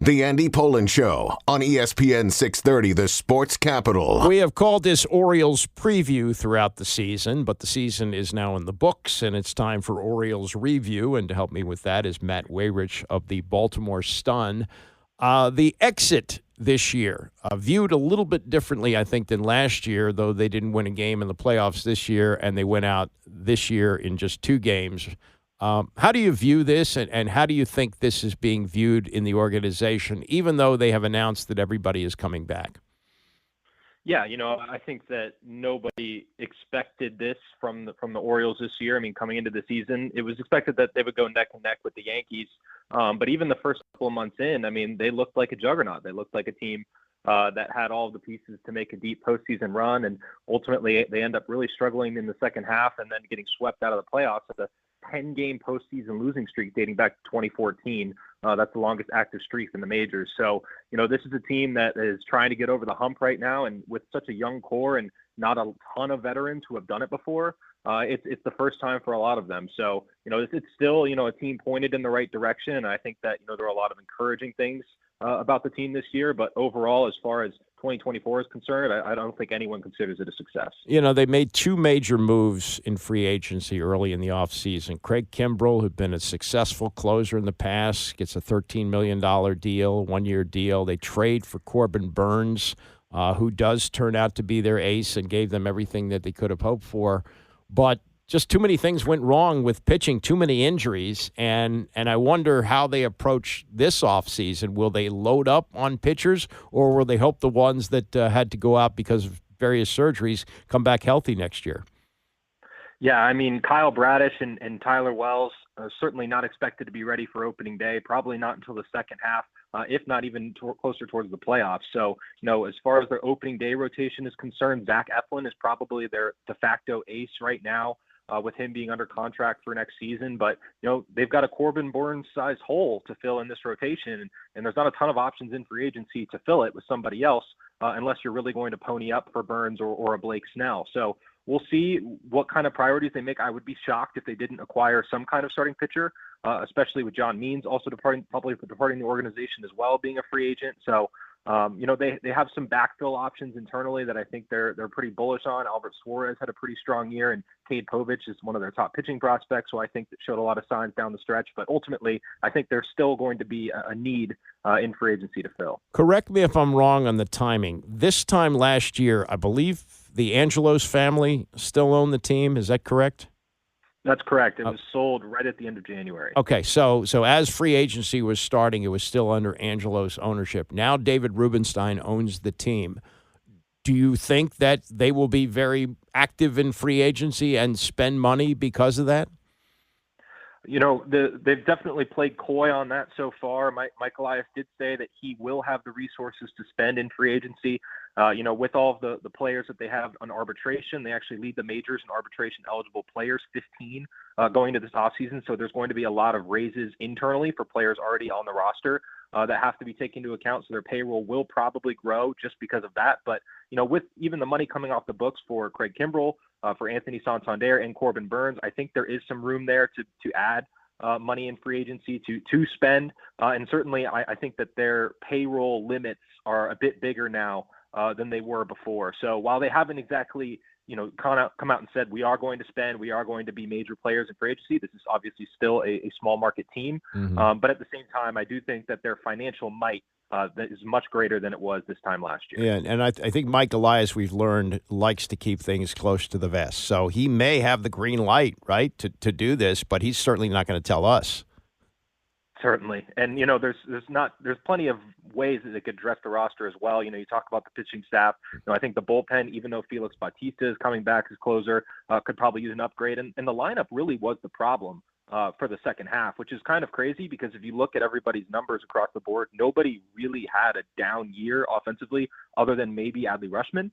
The Andy Pollin Show on ESPN 630, the sports capital. We have called this Orioles preview throughout the season, but the season is now in the books, and it's time for Orioles review. And to help me with that is Matt Weyrich of the Baltimore Sun. The exit this year, viewed a little bit differently, I think, than last year, though they didn't win a game in the playoffs this year, and they went out this year in just 2 games. How do you view this, and how do you think this is being viewed in the organization, even though they have announced that everybody is coming back? Yeah, I think that nobody expected this from the Orioles this year. I mean, coming into the season, it was expected that they would go neck and neck with the Yankees. But even the first couple of months in, I mean, they looked like a juggernaut. They looked like a team that had all the pieces to make a deep postseason run, and ultimately they end up really struggling in the second half and then getting swept out of the playoffs with a 10-game postseason losing streak dating back to 2014. That's the longest active streak in the majors. So, this is a team that is trying to get over the hump right now, and with such a young core and not a ton of veterans who have done it before, it's the first time for a lot of them. So, it's still, a team pointed in the right direction, and I think that, there are a lot of encouraging things about the team this year. But overall, as far as 2024 is concerned, I don't think anyone considers it a success. They made 2 major moves in free agency early in the offseason. Craig Kimbrell, who'd been a successful closer in the past, gets a $13 million deal, 1-year deal. They trade for Corbin Burns, who does turn out to be their ace and gave them everything that they could have hoped for. But just too many things went wrong with pitching, too many injuries, and I wonder how they approach this offseason. Will they load up on pitchers, or will they hope the ones that had to go out because of various surgeries come back healthy next year? Yeah, I mean, Kyle Bradish and Tyler Wells are certainly not expected to be ready for opening day, probably not until the second half, if not even closer towards the playoffs. So, as far as their opening day rotation is concerned, Zach Eflin is probably their de facto ace right now, with him being under contract for next season. But, they've got a Corbin Burns-sized hole to fill in this rotation, and there's not a ton of options in free agency to fill it with somebody else, unless you're really going to pony up for Burns or a Blake Snell. So we'll see what kind of priorities they make. I would be shocked if they didn't acquire some kind of starting pitcher, especially with John Means also probably departing the organization as well, being a free agent. So, they have some backfill options internally that I think they're pretty bullish on. Albert Suarez had a pretty strong year, and Cade Povich is one of their top pitching prospects, so I think that showed a lot of signs down the stretch. But ultimately, I think there's still going to be a need in free agency to fill. Correct me if I'm wrong on the timing. This time last year, I believe the Angelos family still own the team. Is that correct? That's correct. It was sold right at the end of January. Okay, so as free agency was starting, it was still under Angelos ownership. Now David Rubenstein owns the team. Do you think that they will be very active in free agency and spend money because of that? They've definitely played coy on that so far. Mike Elias did say that he will have the resources to spend in free agency. With all of the players that they have on arbitration, they actually lead the majors in arbitration eligible players, 15 going into this offseason. So there's going to be a lot of raises internally for players already on the roster that have to be taken into account. So their payroll will probably grow just because of that. But, with even the money coming off the books for Craig Kimbrell, for Anthony Santander and Corbin Burns, I think there is some room there to add money in free agency to spend. And certainly I think that their payroll limits are a bit bigger now than they were before. So while they haven't exactly, come out and said, we are going to spend, we are going to be major players in free agency, this is obviously still a small market team. Mm-hmm. But at the same time, I do think that their financial might that is much greater than it was this time last year. Yeah, and I think Mike Elias, we've learned, likes to keep things close to the vest. So he may have the green light, right, to do this, but he's certainly not going to tell us. Certainly. And, there's plenty of ways that they could address the roster as well. You talk about the pitching staff. I think the bullpen, even though Felix Bautista is coming back as closer, could probably use an upgrade. And the lineup really was the problem for the second half, which is kind of crazy because if you look at everybody's numbers across the board, nobody really had a down year offensively other than maybe Adley Rutschman,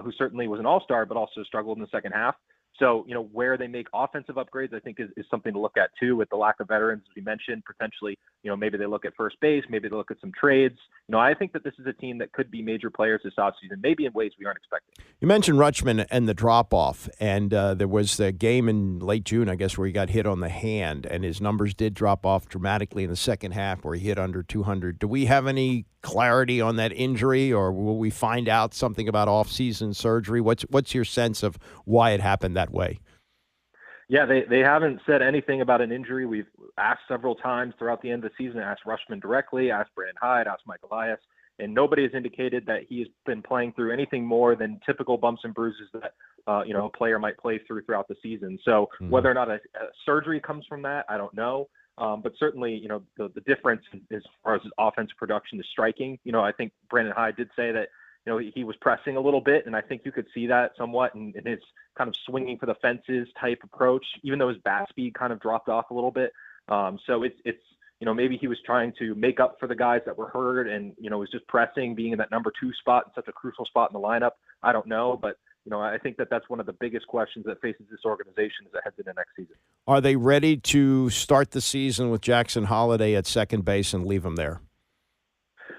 who certainly was an all-star but also struggled in the second half. So, where they make offensive upgrades, I think is something to look at too, with the lack of veterans, as we mentioned. Potentially, maybe they look at first base, maybe they look at some trades. I think that this is a team that could be major players this offseason, maybe in ways we aren't expecting. You mentioned Rutschman and the drop-off, and there was a game in late June, I guess, where he got hit on the hand, and his numbers did drop off dramatically in the second half where he hit under 200. Do we have any clarity on that injury, or will we find out something about off-season surgery? What's your sense of why it happened that way? Yeah, they haven't said anything about an injury. We've asked several times throughout the end of the season, asked Rutschman directly, asked Brandon Hyde, asked Mike Elias, and nobody has indicated that he's been playing through anything more than typical bumps and bruises that a player might play throughout the season. So whether or not a surgery comes from that, I don't know. But certainly, the difference as far as his offense production is striking. I think Brandon Hyde did say that he was pressing a little bit, and I think you could see that somewhat in his kind of swinging for the fences type approach, even though his bat speed kind of dropped off a little bit. So it's maybe he was trying to make up for the guys that were hurt and, was just pressing, being in that number 2 spot in such a crucial spot in the lineup. I don't know, but I think that that's one of the biggest questions that faces this organization as it heads into next season. Are they ready to start the season with Jackson Holliday at second base and leave him there?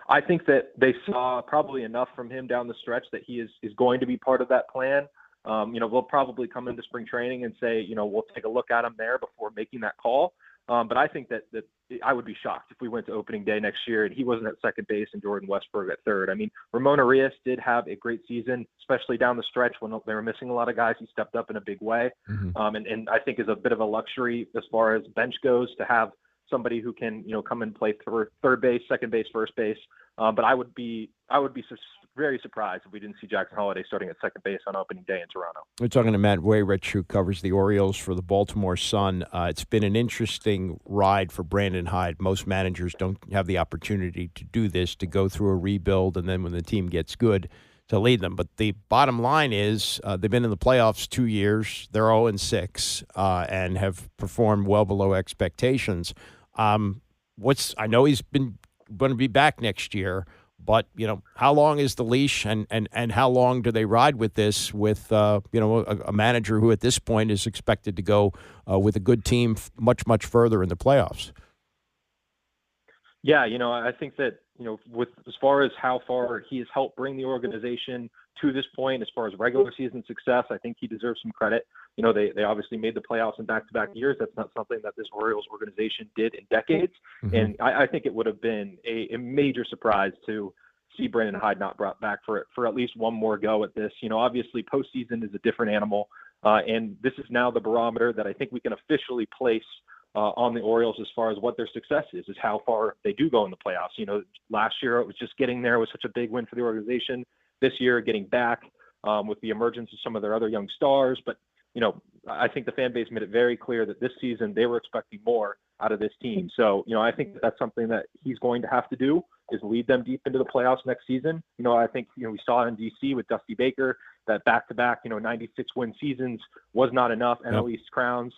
I think that they saw probably enough from him down the stretch that he is going to be part of that plan. We'll probably come into spring training and say, we'll take a look at him there before making that call. But I think that I would be shocked if we went to opening day next year and he wasn't at second base and Jordan Westburg at third. I mean, Ramon Arias did have a great season, especially down the stretch when they were missing a lot of guys. He stepped up in a big way. And I think is a bit of a luxury as far as bench goes to have somebody who can, come and play third base, second base, first base. But I would be very surprised if we didn't see Jackson Holliday starting at second base on opening day in Toronto. We're talking to Matt Weyrich, who covers the Orioles for the Baltimore Sun. It's been an interesting ride for Brandon Hyde. Most managers don't have the opportunity to do this, to go through a rebuild, and then when the team gets good, to lead them. But the bottom line is they've been in the playoffs 2 years. They're 0-6 and have performed well below expectations. I know he's been going to be back next year, but how long is the leash, and how long do they ride with this with a manager who at this point is expected to go with a good team much further in the playoffs? Yeah, I think that with as far as how far he has helped bring the organization to this point, as far as regular season success, I think he deserves some credit. They obviously made the playoffs in back-to-back years. That's not something that this Orioles organization did in decades. And I think it would have been a major surprise to see Brandon Hyde not brought back for at least one more go at this. Obviously postseason is a different animal. And this is now the barometer that I think we can officially place on the Orioles as far as what their success is how far they do go in the playoffs. Last year it was just getting there was such a big win for the organization. This year, getting back with the emergence of some of their other young stars. But, I think the fan base made it very clear that this season they were expecting more out of this team. So, I think that's something that he's going to have to do, is lead them deep into the playoffs next season. I think, we saw in D.C. with Dusty Baker that back-to-back, 96-win seasons was not enough. NL East crowns,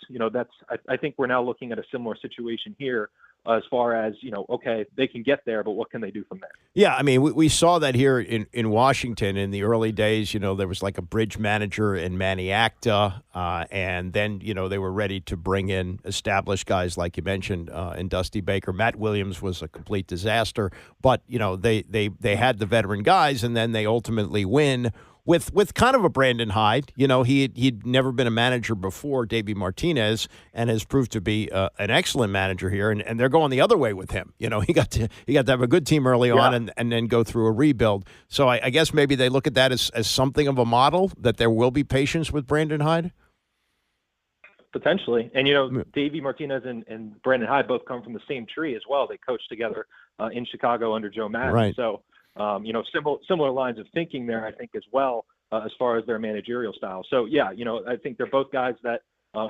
I think we're now looking at a similar situation here. As far as, okay, they can get there, but what can they do from there? Yeah, I mean, we saw that here in Washington in the early days. There was like a bridge manager in Manny Acta, and then, they were ready to bring in established guys like you mentioned in Dusty Baker. Matt Williams was a complete disaster, but, they had the veteran guys, and then they ultimately win with kind of a Brandon Hyde. He'd never been a manager before, Davey Martinez, and has proved to be an excellent manager here. And they're going the other way with him. He got to have a good team early on and then go through a rebuild. So I guess maybe they look at that as something of a model, that there will be patience with Brandon Hyde. Potentially. And, Davey Martinez and Brandon Hyde both come from the same tree as well. They coached together in Chicago under Joe Madden. Right. So, similar lines of thinking there, I think, as well, as far as their managerial style. So, yeah, I think they're both guys that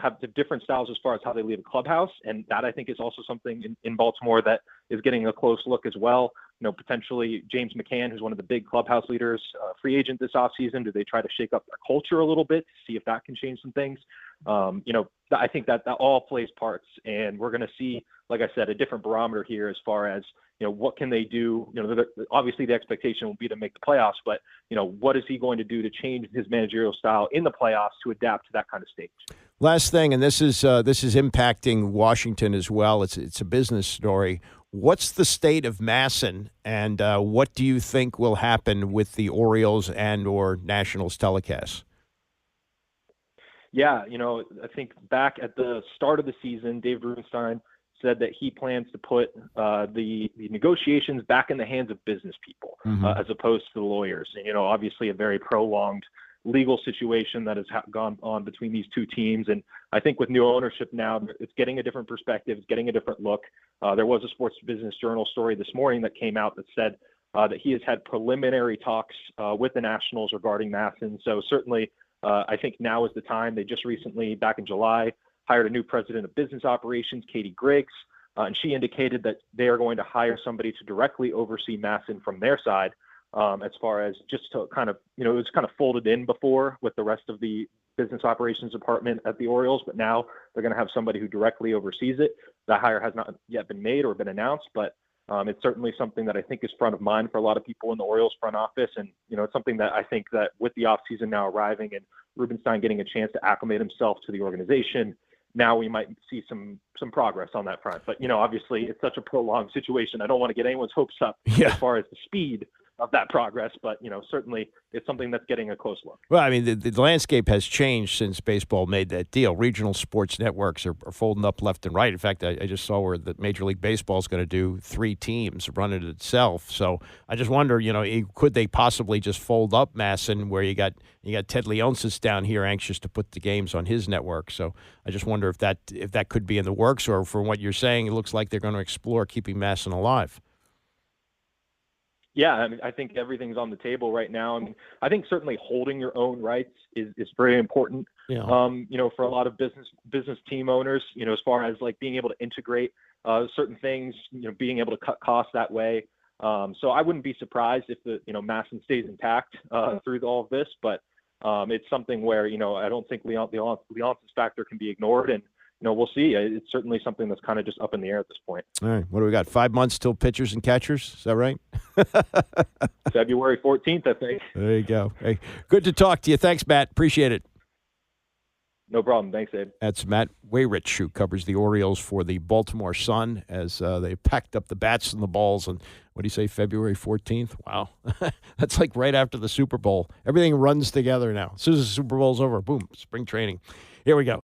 have different styles as far as how they lead a clubhouse. And that, I think, is also something in Baltimore that is getting a close look as well. Potentially James McCann, who's one of the big clubhouse leaders, free agent this offseason. Do they try to shake up their culture a little bit to see if that can change some things? I think that all plays parts. And we're going to see, like I said, a different barometer here as far as, what can they do? Obviously the expectation will be to make the playoffs, but what is he going to do to change his managerial style in the playoffs to adapt to that kind of stage? Last thing, and this is impacting Washington as well. It's a business story. What's the state of Masson, and what do you think will happen with the Orioles and or Nationals telecasts? Yeah, I think back at the start of the season, Dave Rubenstein said that he plans to put the negotiations back in the hands of business people, as opposed to the lawyers. And, obviously a very prolonged legal situation that has gone on between these two teams. And I think with new ownership now, it's getting a different perspective. It's getting a different look. There was a Sports Business Journal story this morning that came out that said that he has had preliminary talks with the Nationals regarding Masson. So certainly I think now is the time. They just recently, back in July, hired a new president of business operations, Katie Griggs, and she indicated that they are going to hire somebody to directly oversee Masson from their side, as far as just to kind of, it was kind of folded in before with the rest of the business operations department at the Orioles, but now they're going to have somebody who directly oversees it. That hire has not yet been made or been announced, but it's certainly something that I think is front of mind for a lot of people in the Orioles front office. And, it's something that I think that with the offseason now arriving and Rubenstein getting a chance to acclimate himself to the organization, now we might see some progress on that front. But, obviously it's such a prolonged situation. I don't want to get anyone's hopes up as far as the speed of that progress, but certainly it's something that's getting a close look. Well, I mean, the landscape has changed since baseball made that deal. Regional sports networks are folding up left and right. In fact, I just saw where the Major League Baseball is going to do 3 teams, run it itself. So I just wonder, could they possibly just fold up Masson, where you got Ted Leonsis down here anxious to put the games on his network. So I just wonder if that could be in the works, or from what you're saying, it looks like they're going to explore keeping Masson alive. Yeah, I mean, I think everything's on the table right now. I mean, I think certainly holding your own rights is very important. Yeah. For a lot of business team owners, as far as like being able to integrate certain things, being able to cut costs that way. So I wouldn't be surprised if the Masson stays intact through all of this, but it's something where I don't think the Leonsis factor can be ignored, and we'll see. It's certainly something that's kind of just up in the air at this point. All right. What do we got? 5 months till pitchers and catchers? Is that right? February 14th, I think. There you go. Hey, good to talk to you. Thanks, Matt. Appreciate it. No problem. Thanks, Abe. That's Matt Weyrich, who covers the Orioles for the Baltimore Sun, as they packed up the bats and the balls. And what do you say, February 14th? Wow. That's like right after the Super Bowl. Everything runs together now. As soon as the Super Bowl's over, boom, spring training. Here we go.